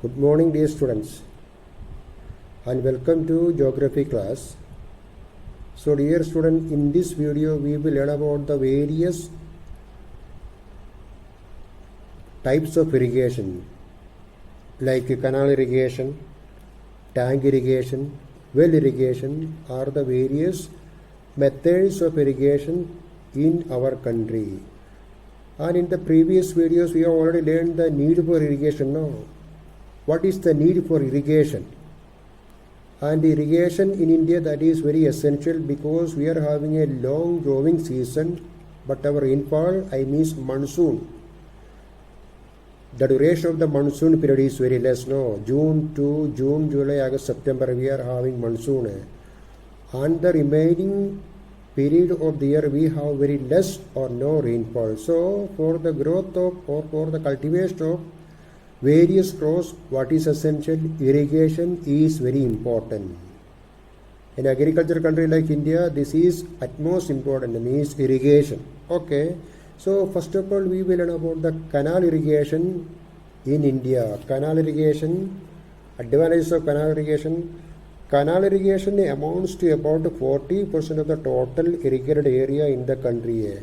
Good morning, dear students, and welcome to geography class. So, dear student, in this video we will learn about the various types of irrigation like canal irrigation, tank irrigation, well irrigation are the various methods of irrigation in our country. And in the previous videos we have already learned the need for irrigation. Now, what is the need for irrigation? And irrigation in India, that is very essential because we are having a long growing season, but our rainfall, I mean monsoon, the duration of the monsoon period is very less. No, June to June, July, August, September we are having monsoon, and the remaining period of the year we have very less or no rainfall. So for the growth of or for the cultivation of various crops, what is essential? Irrigation is very important. In agriculture country like India, this is utmost important, means irrigation. Okay, so first of all we will learn about the canal irrigation in India. Canal irrigation, advantages of canal irrigation. Canal irrigation amounts to about 40% of the total irrigated area in the country.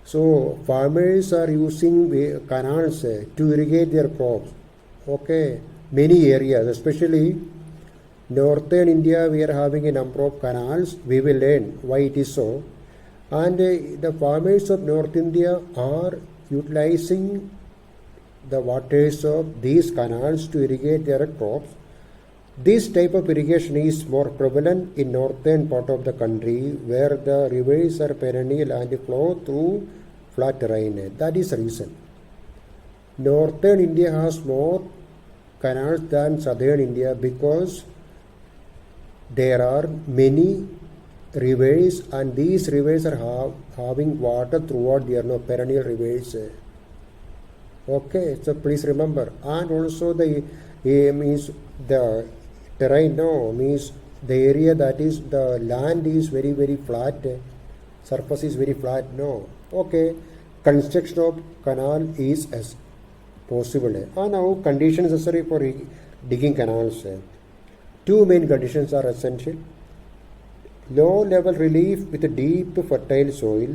So farmers are using canals to irrigate their crops. Okay, many areas, especially northern India, we are having a number of canals. We will learn why it is so. And the farmers of North India are utilizing the waters of these canals to irrigate their crops. This type of irrigation is more prevalent in northern part of the country where the rivers are perennial and flow through flat terrain. That is the reason. Northern India has more canals than southern India because there are many rivers and these rivers are having water throughout the year, no perennial rivers. Okay, so please remember. And also the means the terrain, no, means the area, that is the land is very flat, surface is very flat, no. Okay, construction of canal is as possible. And now conditions necessary for digging canals. Two main conditions are essential. Low level relief with deep fertile soil.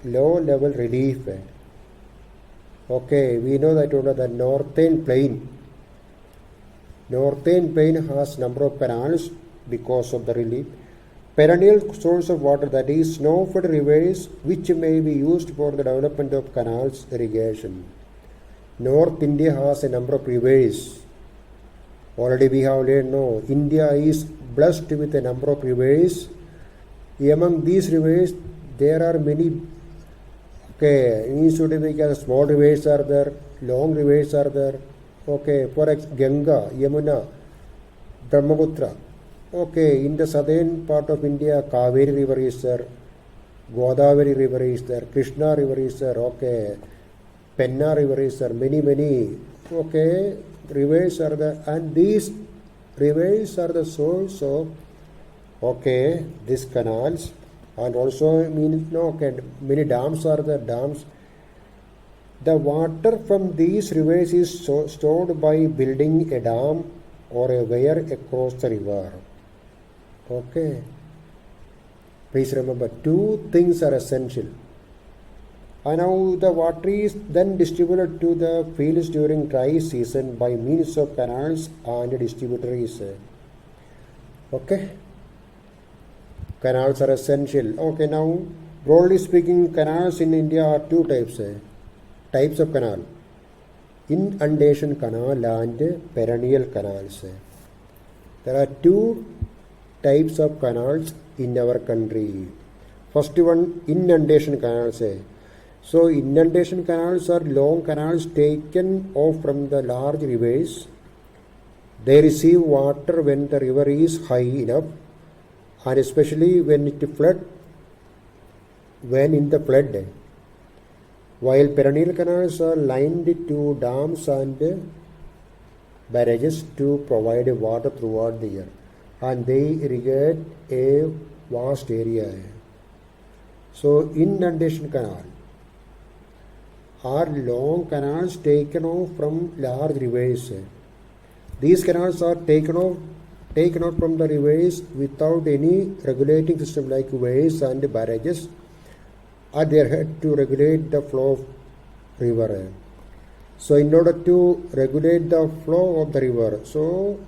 Low level relief. Okay, we know that the northern plain has number of canals because of the relief. Perennial source of water, that is snow-fed rivers which may be used for the development of canals irrigation. North India has a number of rivers. Already we have learned, no, India is blessed with a number of rivers. Among these rivers there are many. Okay, small rivers are there, long rivers are there. Okay, for example, Ganga, Yamuna, Brahmaputra. Okay, in the southern part of India, Kaveri river is there, Godavari river is there, Krishna river is there, okay, Penna river is there, many, okay, rivers are there, and these rivers are the source of, okay, these canals, and also many dams are there, dams. The water from these rivers is stored by building a dam or a weir across the river. Okay. Please remember, two things are essential. And now the water is then distributed to the fields during dry season by means of canals and distributaries. Okay. Canals are essential. Okay, now broadly speaking, canals in India are two types. Types of canal: inundation canal and perennial canals. There are two types of canals in our country. First one, inundation canals. So inundation canals are long canals taken off from the large rivers. They receive water when the river is high enough, and especially when in the flood. While perennial canals are lined to dams and barrages to provide water throughout the year, and they irrigate a vast area. So inundation canal. are long canals taken off from large rivers. These canals are taken out from the rivers without any regulating system like ways and barrages at their head to regulate the flow of river. So in order to regulate the flow of the river, so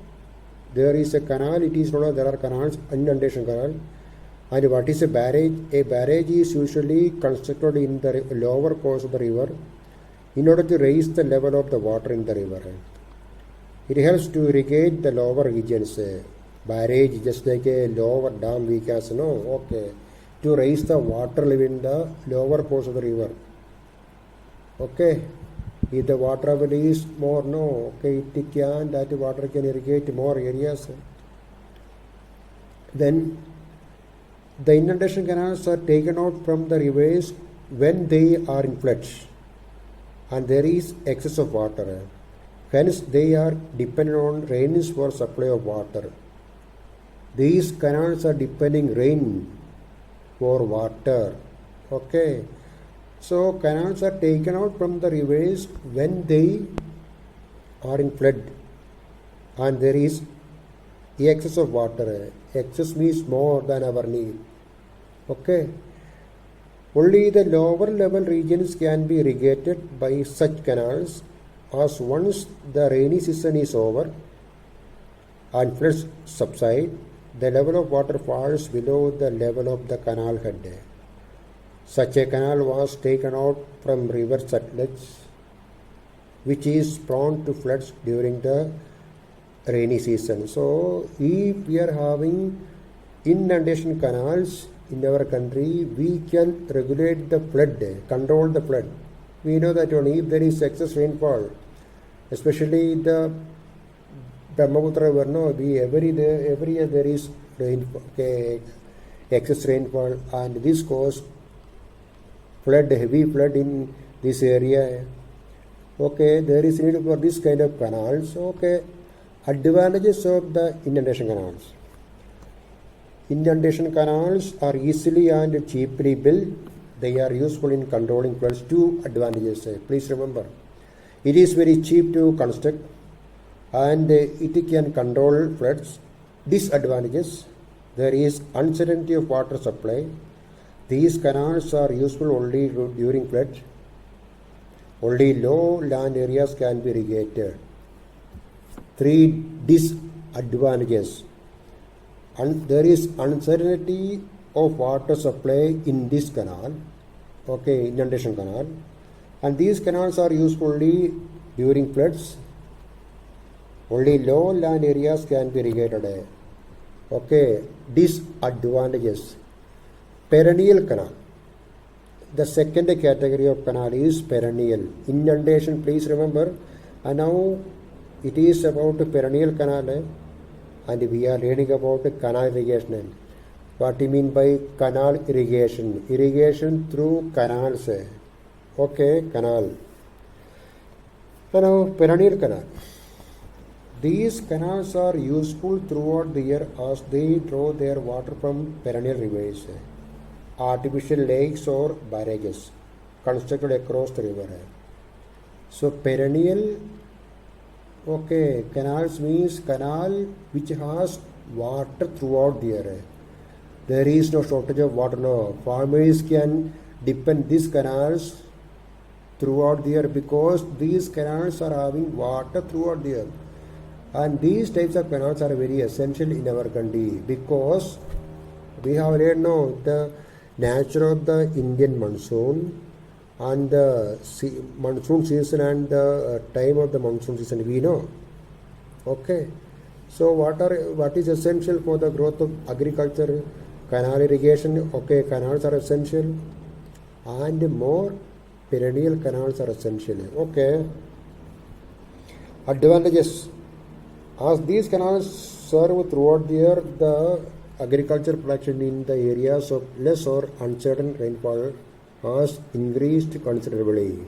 there is a canal, it is known as there are canals, inundation canal. And what is a barrage? A barrage is usually constructed in the lower course of the river in order to raise the level of the water in the river. It helps to irrigate the lower regions. Barrage just like a lower dam we can say, no, okay, to raise the water level in the lower course of the river. Okay, if the water level is more, no, okay, that water can irrigate more areas. Then the inundation canals are taken out from the rivers when they are in flood and there is excess of water. Hence, they are dependent on rains for supply of water. These canals are depending rain for water. Okay. So, canals are taken out from the rivers when they are in flood and there is excess of water. Excess means more than our need. Okay. Only the lower level regions can be irrigated by such canals, as once the rainy season is over and floods subside, the level of water falls below the level of the canal head. Such a canal was taken out from river Sutlej, which is prone to floods during the rainy season. So, if we are having inundation canals in our country, we can regulate the flood, control the flood. We know that only if there is excess rainfall, especially the Brahmaputra river, no, every year there is rainfall, okay, excess rainfall, and this causes flood, heavy flood in this area. Okay, there is need for this kind of canals. Okay, advantages of the inundation canals. Inundation canals are easily and cheaply built. They are useful in controlling floods. Two advantages. Please remember, it is very cheap to construct and it can control floods. Disadvantages: there is uncertainty of water supply. These canals are useful only during floods. Only low land areas can be irrigated. 3 disadvantages. There is uncertainty of water supply in this canal, okay, inundation canal, and these canals are used only during floods. Only low land areas can be irrigated. Okay, disadvantages. Perennial canal. The second category of canal is perennial. Inundation, please remember. And now it is about perennial canal, and we are reading about canal irrigation. What do you mean by canal irrigation? Irrigation through canals. Okay, canal. And now perennial canal. These canals are useful throughout the year as they draw their water from perennial rivers, artificial lakes or barrages constructed across the river. So perennial, okay, canals means canal which has water throughout the year. There is no shortage of water. No, farmers can depend these canals throughout the year because these canals are having water throughout the year. And these types of canals are very essential in our country because we have read now the nature of the Indian monsoon and the monsoon season and the time of the monsoon season we know. Okay, so what is essential for the growth of agriculture? Canal irrigation. Okay, canals are essential, and more perennial canals are essential. Okay, advantages. As these canals serve throughout the year, the agriculture production in the areas of less or uncertain rainfall has increased considerably.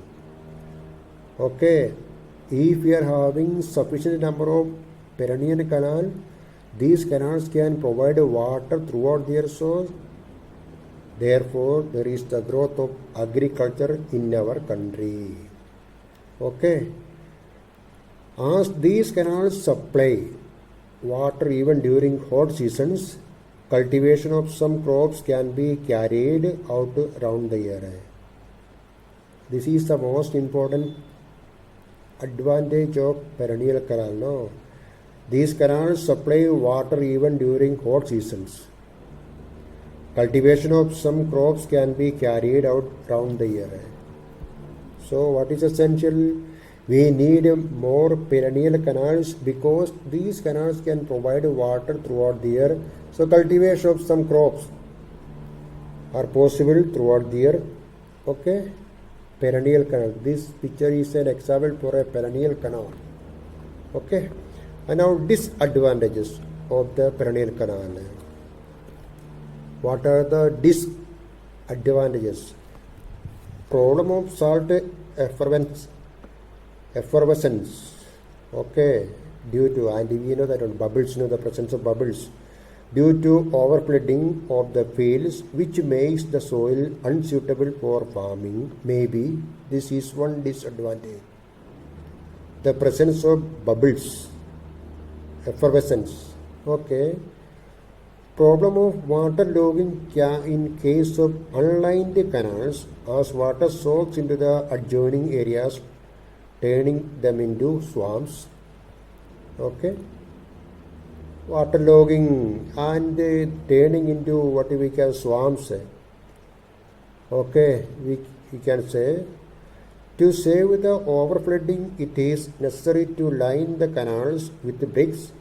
Okay, if we are having sufficient number of perennial canal, these canals can provide water throughout the year. So Therefore, there is the growth of agriculture in our country. Okay. As these canals supply water even during hot seasons, cultivation of some crops can be carried out around the year. This is the most important advantage of perennial canal. No? These canals supply water even during hot seasons. Cultivation of some crops can be carried out around the year. So what is essential? We need more perennial canals because these canals can provide water throughout the year. So cultivation of some crops are possible throughout the year. Okay, perennial canal. This picture is an example for a perennial canal. Okay, and now disadvantages of the perennial canal. What are the disadvantages? Problem of salt effervescence. Okay, due to, and we know that bubbles, the presence of bubbles, due to overflooding of the fields, which makes the soil unsuitable for farming. Maybe this is one disadvantage. The presence of bubbles, effervescence. Okay. Problem of water logging in case of unlined canals, as water soaks into the adjoining areas, turning them into swamps. Okay. Water logging and turning into what we call swamps. Okay, we can say, to save the overflooding, it is necessary to line the canals with bricks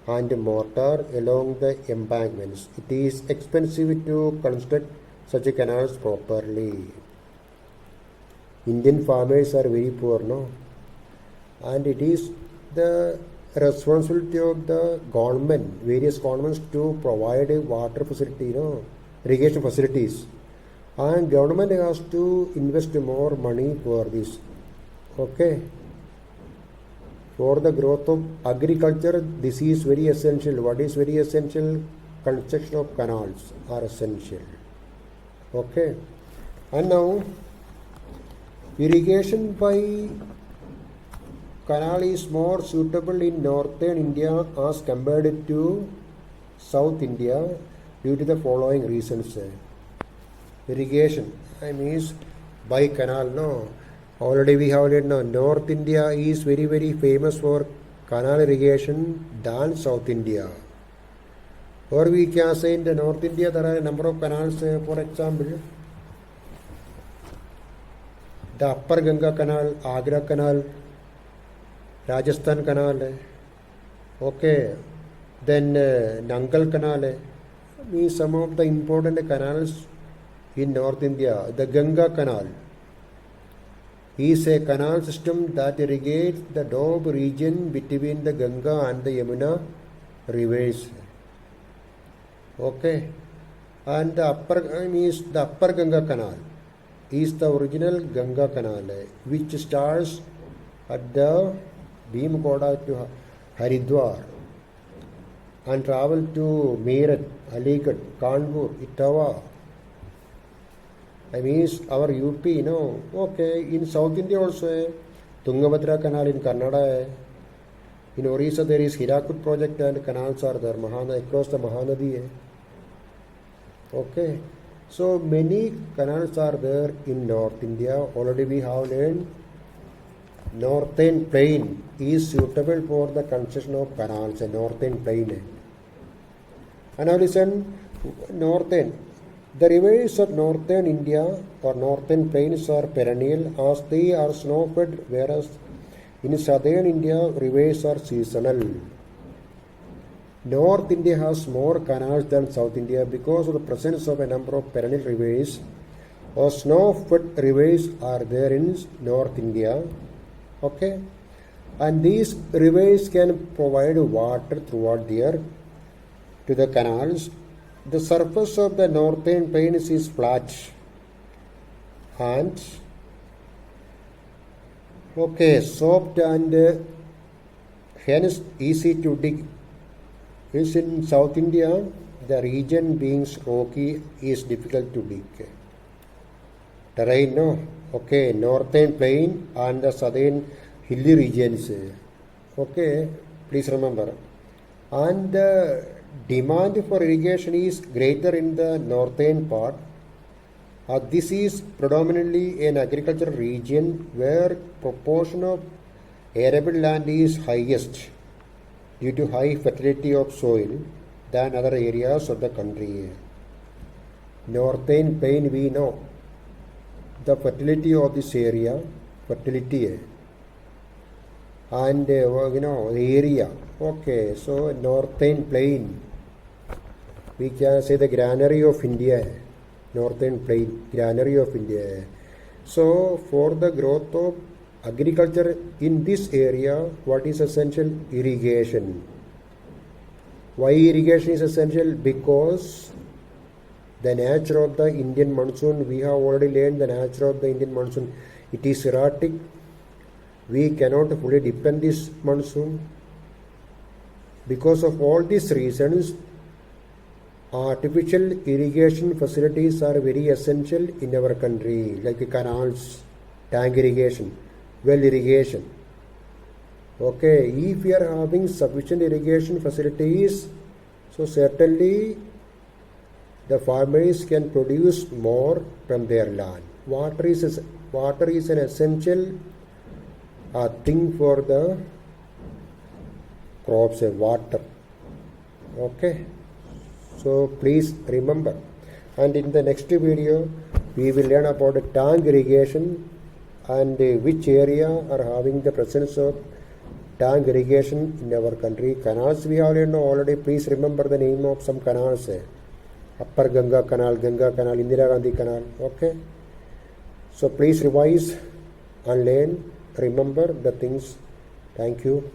and mortar along the embankments. It is expensive to construct such canals properly. Indian farmers are very poor, no? And it is the responsibility of the government, various governments, to provide a water facility, irrigation facilities. And government has to invest more money for this. Okay. For the growth of agriculture, this is very essential. What is very essential? Construction of canals are essential. Okay. And now, irrigation by canal is more suitable in northern India as compared to South India due to the following reasons. Irrigation, I mean by canal, no. Already we have learned, no. North India is very, very famous for canal irrigation than South India. Or we can say in the North India there are a number of canals, for example, the Upper Ganga Canal, Agra Canal, Rajasthan Canal, okay, then Nangal Canal, means some of the important canals in North India. The Ganga Canal is a canal system that irrigates the Doab region between the Ganga and the Yamuna rivers. Okay, and the Upper Ganga Canal is the original Ganga Canal, which starts at the Bhimkoda to Haridwar and travel to Meerut, Aligarh, Kanpur, Etawah. I mean our UP, okay. In South India also, Tungabhadra Canal in Karnataka. In Orissa there is Hirakud project and canals are there, across the Mahanadi. Okay. So many canals are there in North India. Already we have learned northern plain is suitable for the construction of canals, a northern plain. And now listen, northern. The rivers of northern India or northern plains are perennial as they are snow-fed, whereas in southern India rivers are seasonal. North India has more canals than South India because of the presence of a number of perennial rivers or snow-fed rivers are there in North India. Okay, and these rivers can provide water throughout the year to the canals. The surface of the northern plains is flat and soft and hence easy to dig. Is in South India the region being rocky is difficult to dig. Terrain, no? Okay, northern plain and the southern hilly regions. Okay, please remember. And the demand for irrigation is greater in the northern part. This is predominantly an agricultural region where proportion of arable land is highest due to high fertility of soil than other areas of the country. Northern plain, we know the fertility of this area, fertility and the area. Okay, so northern plain, we can say the granary of India, northern plain, granary of India. So for the growth of agriculture in this area, what is essential? Irrigation. Why irrigation is essential? Because the nature of the Indian monsoon, we have already learned the nature of the Indian monsoon. It is erratic. We cannot fully depend this monsoon. Because of all these reasons, artificial irrigation facilities are very essential in our country, like canals, tank irrigation, well irrigation. Okay, if we are having sufficient irrigation facilities, so certainly the farmers can produce more from their land. Water is an essential thing for the crops, water. Okay, so please remember. And in the next video, we will learn about tank irrigation and which area are having the presence of tank irrigation in our country. Canals we have learned already. Please remember the name of some canals. Upper Ganga Canal, Indira Gandhi Canal. Okay. So please revise and learn. Remember the things. Thank you.